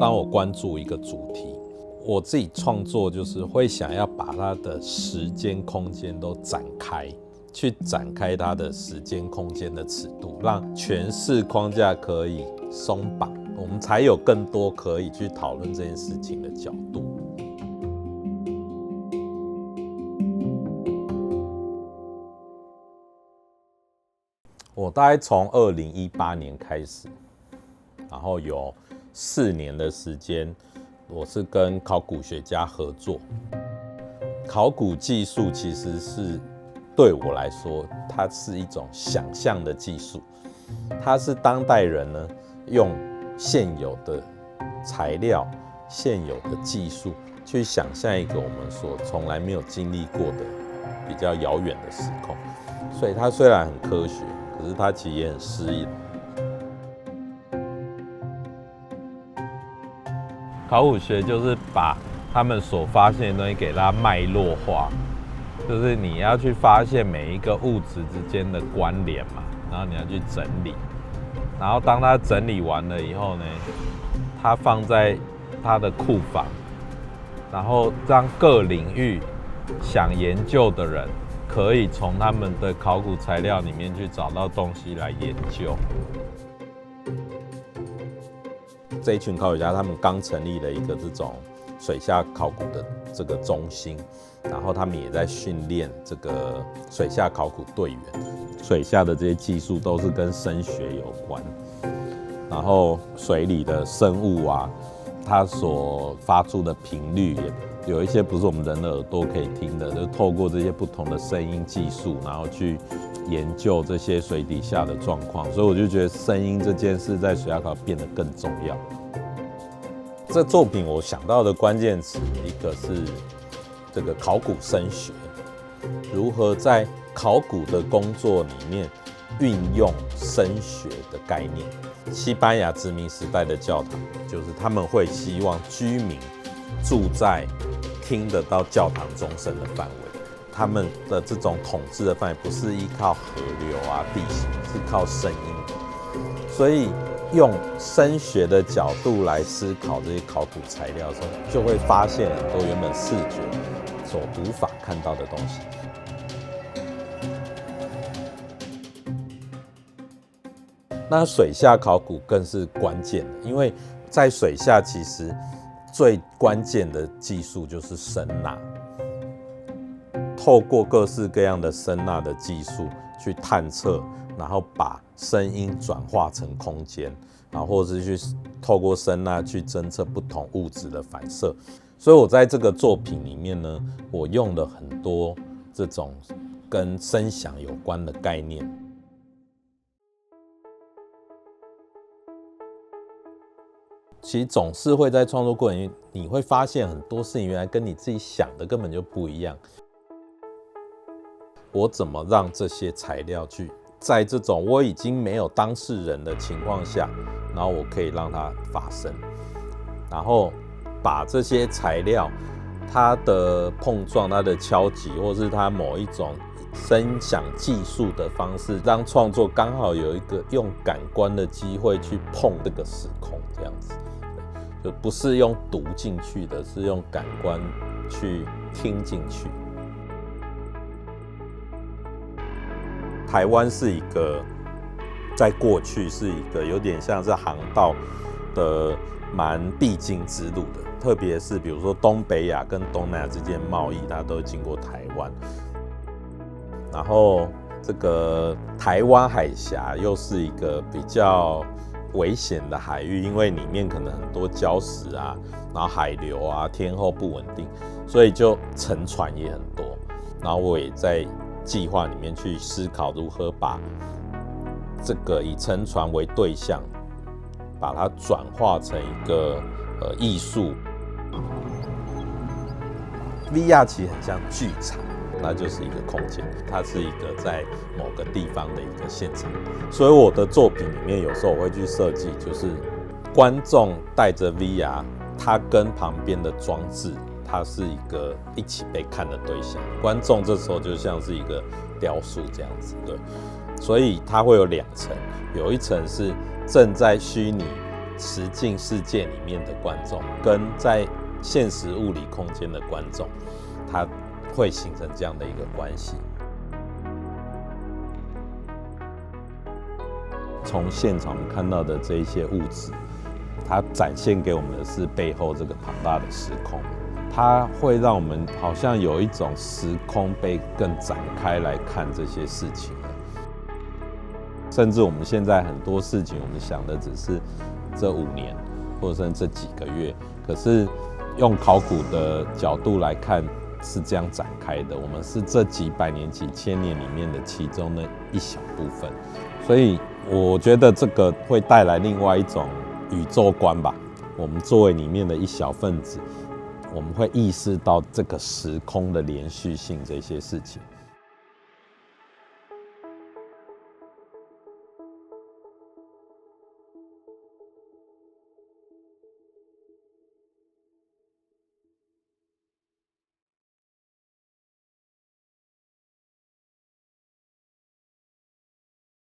当我关注一个主题，我自己创作就是会想要把它的时间空间都展开，去展开它的时间空间的尺度，让诠释框架可以松绑，我们才有更多可以去讨论这件事情的角度。我大概从2018年开始，然后有4年的时间，我是跟考古学家合作。考古技术其实是对我来说，它是一种想象的技术，它是当代人呢用现有的材料、现有的技术去想象一个我们所从来没有经历过的比较遥远的时空。所以它虽然很科学，可是它其实也很诗意。考古学就是把他们所发现的东西给它脉络化，就是你要去发现每一个物质之间的关联嘛，然后你要去整理，然后当它整理完了以后呢，它放在它的库房，然后让各领域想研究的人可以从他们的考古材料里面去找到东西来研究。这一群考古家，他们刚成立了一个这种水下考古的这个中心，然后他们也在训练这个水下考古队员。水下的这些技术都是跟声学有关，然后水里的生物啊，它所发出的频率也有一些不是我们人的耳朵可以听的，就透过这些不同的声音技术，然后去研究这些水底下的状况。所以我就觉得声音这件事在水下考古变得更重要。这作品我想到的关键词，一个是这个考古声学，如何在考古的工作里面运用声学的概念。西班牙殖民时代的教堂，就是他们会希望居民住在听得到教堂钟声的范围，他们的这种统治的范围不是依靠河流啊、地形，是靠声音。所以用声学的角度来思考这些考古材料的时候，就会发现很多原本视觉所无法看到的东西。那水下考古更是关键的，因为在水下其实最关键的技术就是声呐。透过各式各样的声呐的技术去探测，然后把声音转化成空间，然后或者是去透过声呐去侦测不同物质的反射。所以我在这个作品里面呢，我用了很多这种跟声响有关的概念。其实总是会在创作过程中，你会发现很多事情原来跟你自己想的根本就不一样。我怎么让这些材料去在这种我已经没有当事人的情况下，然后我可以让它发生，然后把这些材料它的碰撞、它的敲击，或是它某一种声响技术的方式，让创作刚好有一个用感官的机会去碰这个时空，这样子就不是用读进去的，是用感官去听进去。台湾是一个在过去是一个有点像是航道的蛮必经之路的，特别是比如说东北亚跟东南亚之间的贸易，它都经过台湾。然后这个台湾海峡又是一个比较危险的海域，因为里面可能很多礁石啊，然后海流啊，天候不稳定，所以就沉船也很多。然后我也在计划里面去思考如何把这个以沉船为对象，把它转化成一个艺术。VR 其实很像剧场，它就是一个空间，它是一个在某个地方的一个现场。所以我的作品里面有时候我会去设计，就是观众带着 VR， 它跟旁边的装置，它是一个一起被看的对象。观众这时候就像是一个雕塑这样子，对。所以它会有2层，有一层是正在虚拟实境世界里面的观众，跟在现实物理空间的观众，它会形成这样的一个关系。从现场看到的这一些物质，它展现给我们的是背后这个庞大的时空，它会让我们好像有一种时空被更展开来看这些事情了。甚至我们现在很多事情，我们想的只是这5年，或者甚至这几个月，可是用考古的角度来看，是这样展开的。我们是这几百年、几千年里面的其中的一小部分，所以我觉得这个会带来另外一种宇宙观吧。我们作为里面的一小分子，我们会意识到这个时空的连续性这些事情。